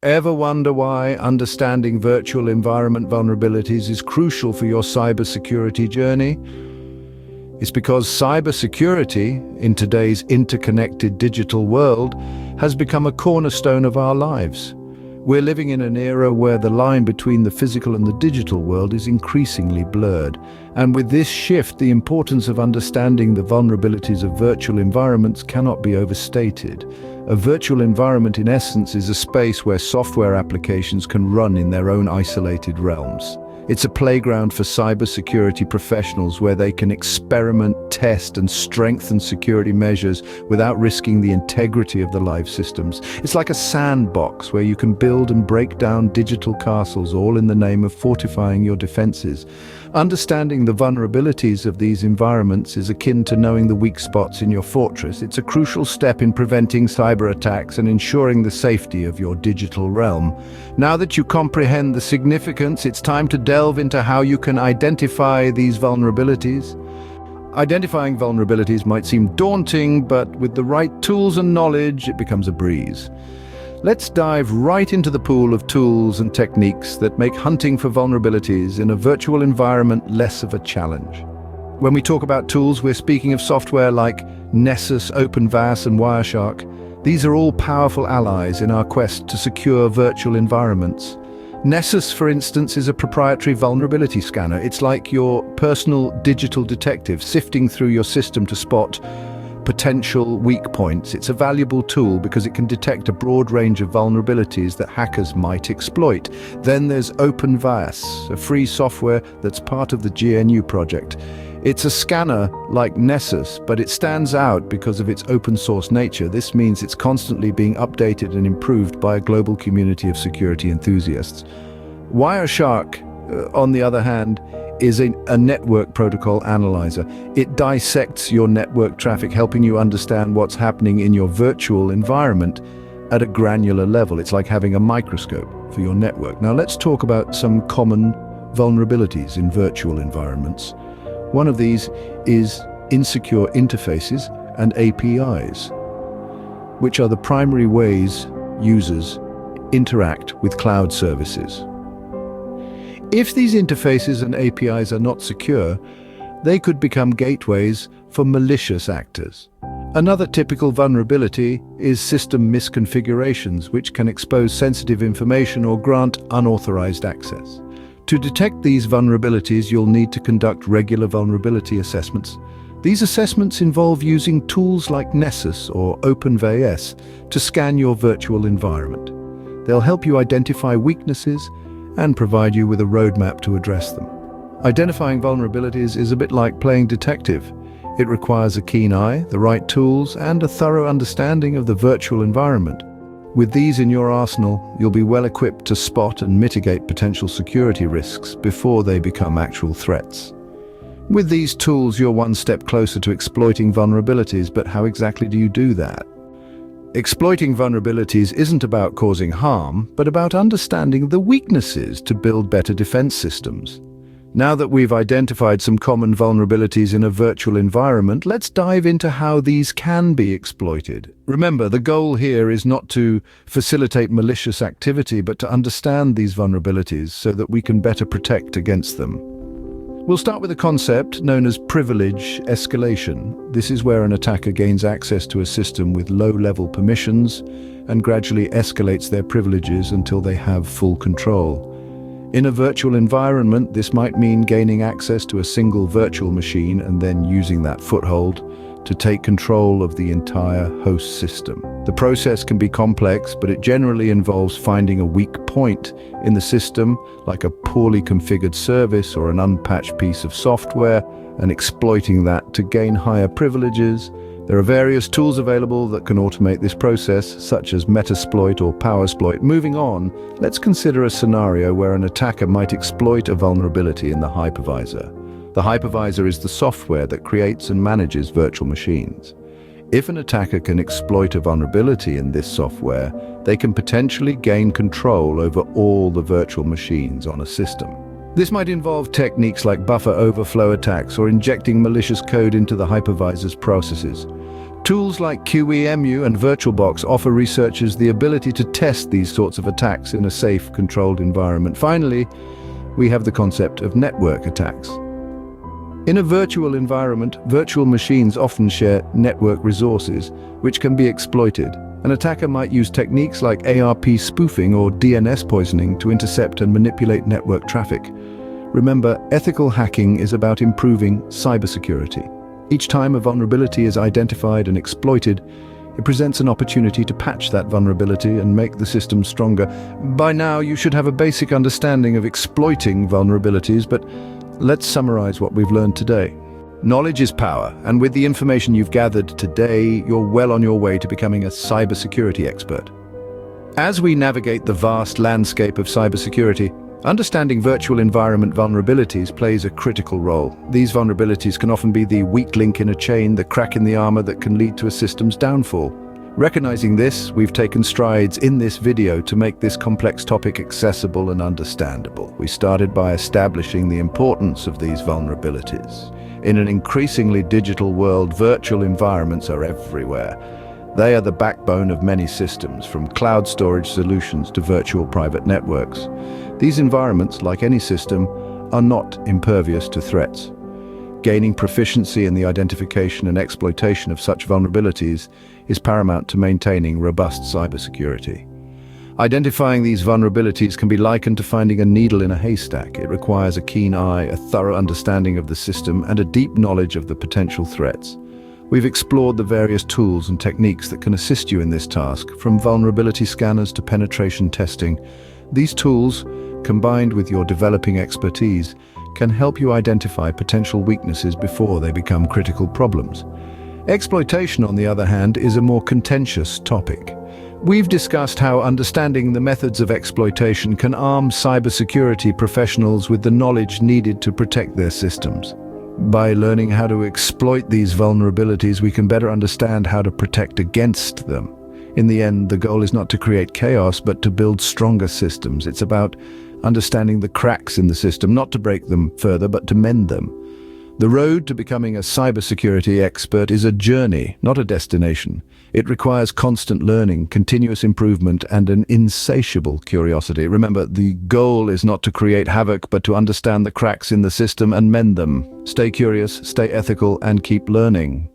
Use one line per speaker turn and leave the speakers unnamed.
Ever wonder why understanding virtual environment vulnerabilities is crucial for your cybersecurity journey? It's because cybersecurity, in today's interconnected digital world, has become a cornerstone of our lives. We're living in an era where the line between the physical and the digital world is increasingly blurred. And with this shift, the importance of understanding the vulnerabilities of virtual environments cannot be overstated. A virtual environment, in essence, is a space where software applications can run in their own isolated realms. It's a playground for cybersecurity professionals where they can experiment, test, and strengthen security measures without risking the integrity of the live systems. It's like a sandbox where you can build and break down digital castles, all in the name of fortifying your defenses. Understanding the vulnerabilities of these environments is akin to knowing the weak spots in your fortress. It's a crucial step in preventing cyber attacks and ensuring the safety of your digital realm. Now that you comprehend the significance, it's time to delve into how you can identify these vulnerabilities. Identifying vulnerabilities might seem daunting, but with the right tools and knowledge, it becomes a breeze. Let's dive right into the pool of tools and techniques that make hunting for vulnerabilities in a virtual environment less of a challenge. When we talk about tools, we're speaking of software like Nessus, OpenVAS, and Wireshark. These are all powerful allies in our quest to secure virtual environments. Nessus, for instance, is a proprietary vulnerability scanner. It's like your personal digital detective sifting through your system to spot potential weak points. It's a valuable tool because it can detect a broad range of vulnerabilities that hackers might exploit. Then there's OpenVAS, a free software that's part of the GNU project. It's a scanner like Nessus, but it stands out because of its open source nature. This means it's constantly being updated and improved by a global community of security enthusiasts. Wireshark, on the other hand, is a network protocol analyzer. It dissects your network traffic, helping you understand what's happening in your virtual environment at a granular level. It's like having a microscope for your network. Now let's talk about some common vulnerabilities in virtual environments. One of these is insecure interfaces and APIs, which are the primary ways users interact with cloud services. If these interfaces and APIs are not secure, they could become gateways for malicious actors. Another typical vulnerability is system misconfigurations, which can expose sensitive information or grant unauthorized access. To detect these vulnerabilities, you'll need to conduct regular vulnerability assessments. These assessments involve using tools like Nessus or OpenVAS to scan your virtual environment. They'll help you identify weaknesses and provide you with a roadmap to address them. Identifying vulnerabilities is a bit like playing detective. It requires a keen eye, the right tools, and a thorough understanding of the virtual environment. With these in your arsenal, you'll be well equipped to spot and mitigate potential security risks before they become actual threats. With these tools, you're one step closer to exploiting vulnerabilities, but how exactly do you do that? Exploiting vulnerabilities isn't about causing harm, but about understanding the weaknesses to build better defense systems. Now that we've identified some common vulnerabilities in a virtual environment, let's dive into how these can be exploited. Remember, the goal here is not to facilitate malicious activity, but to understand these vulnerabilities so that we can better protect against them. We'll start with a concept known as privilege escalation. This is where an attacker gains access to a system with low-level permissions and gradually escalates their privileges until they have full control. In a virtual environment, this might mean gaining access to a single virtual machine and then using that foothold to take control of the entire host system. The process can be complex, but it generally involves finding a weak point in the system, like a poorly configured service or an unpatched piece of software, and exploiting that to gain higher privileges. There are various tools available that can automate this process, such as Metasploit or PowerSploit. Moving on, let's consider a scenario where an attacker might exploit a vulnerability in the hypervisor. The hypervisor is the software that creates and manages virtual machines. If an attacker can exploit a vulnerability in this software, they can potentially gain control over all the virtual machines on a system. This might involve techniques like buffer overflow attacks or injecting malicious code into the hypervisor's processes. Tools like QEMU and VirtualBox offer researchers the ability to test these sorts of attacks in a safe, controlled environment. Finally, we have the concept of network attacks. In a virtual environment, virtual machines often share network resources, which can be exploited. An attacker might use techniques like ARP spoofing or DNS poisoning to intercept and manipulate network traffic. Remember, ethical hacking is about improving cybersecurity. Each time a vulnerability is identified and exploited, it presents an opportunity to patch that vulnerability and make the system stronger. By now, you should have a basic understanding of exploiting vulnerabilities, but let's summarize what we've learned today. Knowledge is power, and with the information you've gathered today, you're well on your way to becoming a cybersecurity expert. As we navigate the vast landscape of cybersecurity, understanding virtual environment vulnerabilities plays a critical role. These vulnerabilities can often be the weak link in a chain, the crack in the armor that can lead to a system's downfall. Recognizing this, we've taken strides in this video to make this complex topic accessible and understandable. We started by establishing the importance of these vulnerabilities. In an increasingly digital world, virtual environments are everywhere. They are the backbone of many systems, from cloud storage solutions to virtual private networks. These environments, like any system, are not impervious to threats. Gaining proficiency in the identification and exploitation of such vulnerabilities is paramount to maintaining robust cybersecurity. Identifying these vulnerabilities can be likened to finding a needle in a haystack. It requires a keen eye, a thorough understanding of the system, and a deep knowledge of the potential threats. We've explored the various tools and techniques that can assist you in this task, from vulnerability scanners to penetration testing. These tools, combined with your developing expertise, can help you identify potential weaknesses before they become critical problems. Exploitation, on the other hand, is a more contentious topic. We've discussed how understanding the methods of exploitation can arm cybersecurity professionals with the knowledge needed to protect their systems. By learning how to exploit these vulnerabilities, we can better understand how to protect against them. In the end, the goal is not to create chaos, but to build stronger systems. It's about understanding the cracks in the system, not to break them further, but to mend them. The road to becoming a cybersecurity expert is a journey, not a destination. It requires constant learning, continuous improvement, and an insatiable curiosity. Remember, the goal is not to create havoc, but to understand the cracks in the system and mend them. Stay curious, stay ethical, and keep learning.